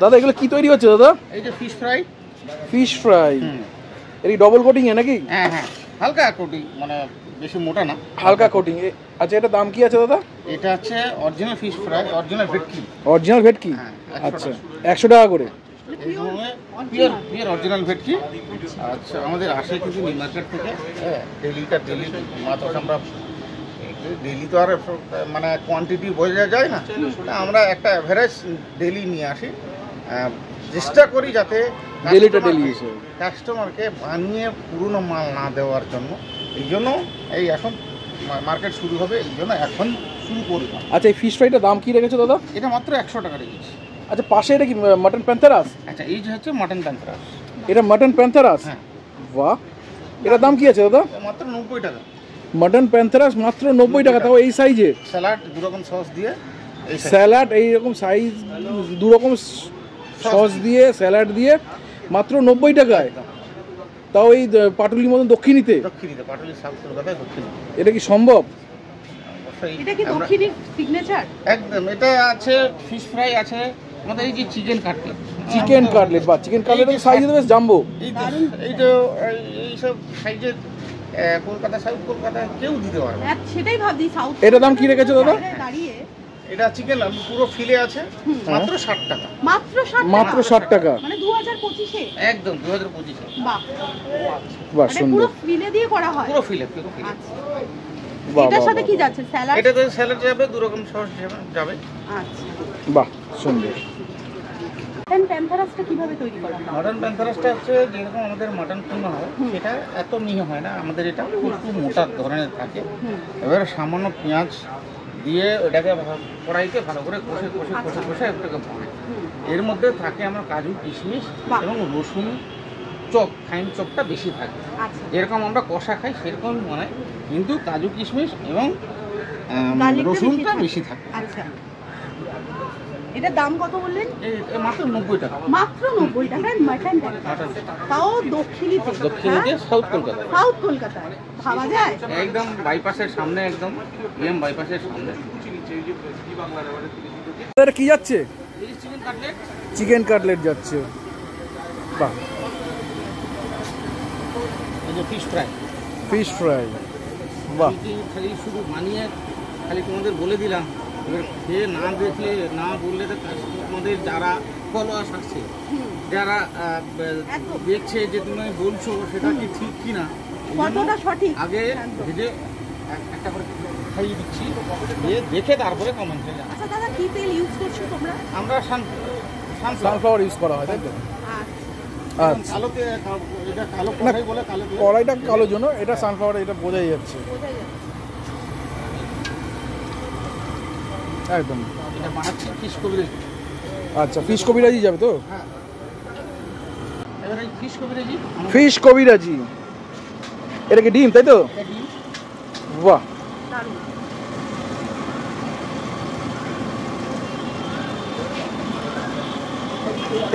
দাদা এগুলো কি তৈরি হচ্ছে দাদা? এই যে ফিশ ফ্রাই। ফিশ ফ্রাই এর ডবল কোটিং এ নাকি? হ্যাঁ হ্যাঁ, হালকা কোটিং, মানে বেশি মোটা না, হালকা কোটিং। আচ্ছা এটা দাম কি আছে দাদা? এটা হচ্ছে অরিজিনাল ফিশ ফ্রাই, অরিজিনাল ভেটকি। অরিজিনাল ভেটকি? আচ্ছা 100 টাকা করে। পিওর অরিজিনাল ভেটকি। আচ্ছা আমাদের আসে কিন্তু নিউ মার্কেট থেকে, ডেলি মাত্র আমরা ডেলি তো আর মানে কোয়ান্টিটি বোঝা যায় না, আমরা একটা অ্যাভারেজ ডেলি নিয়ে আসি, চেষ্টা করি যাতে কাস্টমারকে বানিয়ে পুরনো মাল না দেওয়ার জন্য। এই জন্য এই এখন মার্কেট শুরু হবে, এই জন্য এখন শুরু করি। আচ্ছা এই ফিশ ফ্রাইটার দাম কি রেখেছো দাদা? এটা মাত্র 100 টাকা রেখেছি। আচ্ছা পাশে এটা কি মাটন প্যান্থারাস? আচ্ছা এই যে হচ্ছে মাটন প্যান্থারাস। এটা মাটন প্যান্থারাস? হ্যাঁ। বাহ, এটার দাম কি আছে দাদা? মাত্র 90 টাকা। মাটন প্যান্থারাস মাত্র 90 টাকা, তাও এই সাইজে। স্যালাড দু রকম সস দিয়ে, স্যালাড এইরকম সাইজ দু রকম সস দিয়ে, স্যালাড দিয়ে মাত্র 90 টাকায়, তাও এই পাটুলির মতন দক্ষিণীতে। পাটুলি সাউথ কলকাতায় দক্ষিণী। এটা কি সম্ভব? এটা কি দক্ষিণীর সিগনেচার? একদম। এটা আছে ফিশ ফ্রাই, আছে আমাদের এই যে চিকেন কাটলেট। চিকেন কাটলেট বা চিকেন কাটলেটের সাইজ বেশ জাম্বো। এই তো এইসব সাইজের কলকাতা সাউথ কলকাতায় কেউ দিতে পারবে না। সেটাই ভাবছি সাউথ। এটা দাম কি রেখেছো দাদা? এটা চিকেন পুরো ফিলে আছে, মাত্র 60 টাকা। মাত্র 60 টাকা, মানে 2025 এ? একদম 2025 এ। বাহ বাহ, মানে সুন্দর। পুরো ফিলে দিয়ে করা হয়? পুরো ফিলে। আচ্ছা এটার সাথে কি যাচ্ছে? স্যালাড? এটাতে স্যালাড যাবে, দু রকম সস যাবে। আচ্ছা বাহ, সুন্দর। মাটন প্যান্থারাসটা কিভাবে তৈরি করা হয়? মাটন প্যান্থারাসটা হচ্ছে যেরকম আমাদের মাটন কিমা হয়, সেটা এত মিহি হয় না, আমাদের এটা একটু মোটা ধরনের থাকে। এবারে সামান্য পেঁয়াজ দিয়ে ওটাকে কড়াইতে ভালো করে কষে ওটাকে ভাঙে। এর মধ্যে থাকে আমার কাজু কিশমিশ এবং রসুন চপ, ফাইন চপটা বেশি থাকে। যেরকম আমরা কষা খাই সেরকম মানে, কিন্তু কাজু কিশমিশ এবং রসুনটা বেশি থাকে। আচ্ছা এটার দাম কত বললেন? মাত্র 90 টাকা। মাত্র 90 টাকায় মাটন, তাও দক্ষিণীতে? দক্ষিণীতে সাউথ কলকাতা। সাউথ কলকাতায় ভাবা যায়? একদম বাইপাসের সামনে, একদম এম বাইপাসের সামনে। এটা কি যাচ্ছে? Chicken cutlet. চিকেন কাটলেট যাচ্ছে। বাহ। এই যে ফিশ ফ্রাই। ফিশ ফ্রাই, বাহ। খালি শুধু বানিয়ে খালি তোমাদের বলে দিলাম, এবার খেয়ে না দেখলে না বললে তো তোমাদের যারা ফলোয়ার্স আসছে, যারা দেখছে যে তুমি বলছো সেটা কি ঠিক কিনা, কতটা সঠিক আগে ভেজে একটা করে খাইয়ে দিচ্ছি, দিয়ে দেখে তারপরে কমেন্টে জানাই। আচ্ছা দাদা কি তেল ইউজ করছো তোমরা? আমরা সানফ্লাওয়ার ইউজ করা হয়, তাই তো? আচ্ছা, কালোতে এটা কালো কড়াই বলে, কালো কড়াইটা কালো জন্য, এটা সানফ্লাওয়ার, এটা বোঝাই যাচ্ছে একদম। এটা বানাচ্ছি ফিশ কবিরাজি। আচ্ছা ফিশ কবিরাজি যাবে তো? হ্যাঁ, এবার এই ফিশ কবিরাজি। ফিশ কবিরাজি, এটা কি ডিম, তাই তো? বাহ।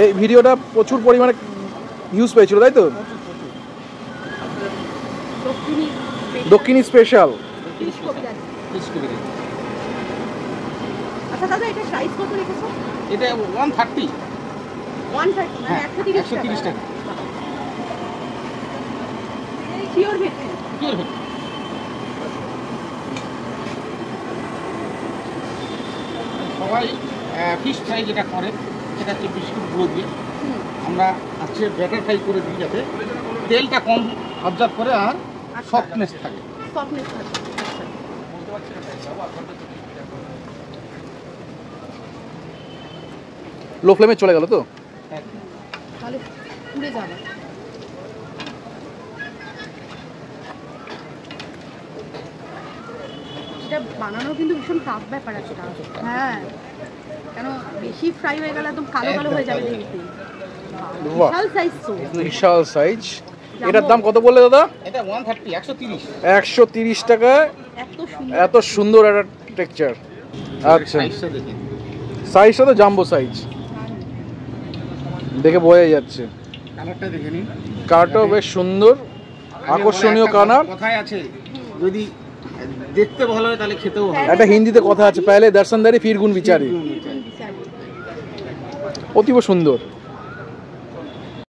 এই ভিডিওটা প্রচুর পরিমাণে ভিউজ পেয়েছিল, তাই তো? দক্ষিণী স্পেশাল ফিশ কবিরাজি। আচ্ছা দাদা এটা সাইজ কত রেখেছো? এটা 130 মানে 130 টাকা। পিওর ভেটকি। সবাই ফিশ ফ্রাই যেটা করে সেটা হচ্ছে বিস্কুট গুঁড়ো দিয়ে আমরা হচ্ছে ব্যাটার ফ্রাই করে দিই, যাতে তেলটা কম অবজার্ভ করে আর সফটনেস থাকে। লো ফ্লেমে চলে গেল তো? তাহলে পুড়ে যাবে। এটা বানানো কিন্তু ভীষণ টাফ ব্যাপার একটা। হ্যাঁ, কেন বেশি ফ্রাই হয়ে গেলে একদম কালো কালো হয়ে যাবে দেখতে। বিশাল সাইজ তো। বিশাল সাইজ। এটার দাম কত বললে দাদা? এটা 130, 130। 130 টাকায় এত সুন্দর একটা টেক্সচার। আচ্ছা সাইজটা তো জাম্বো সাইজ, দেখে বোঝা যাচ্ছে। কালারটা দেখে নিন, কালারটাও বেশ সুন্দর, আকর্ষণীয় কালার। কথায় আছে যদি দেখতে ভালো হয় তাহলে খেতেও ভালো। একটা হিন্দিতে কথা আছে, পহলে দর্শনদারি ফির গুণ বিচারি। অতীব সুন্দর।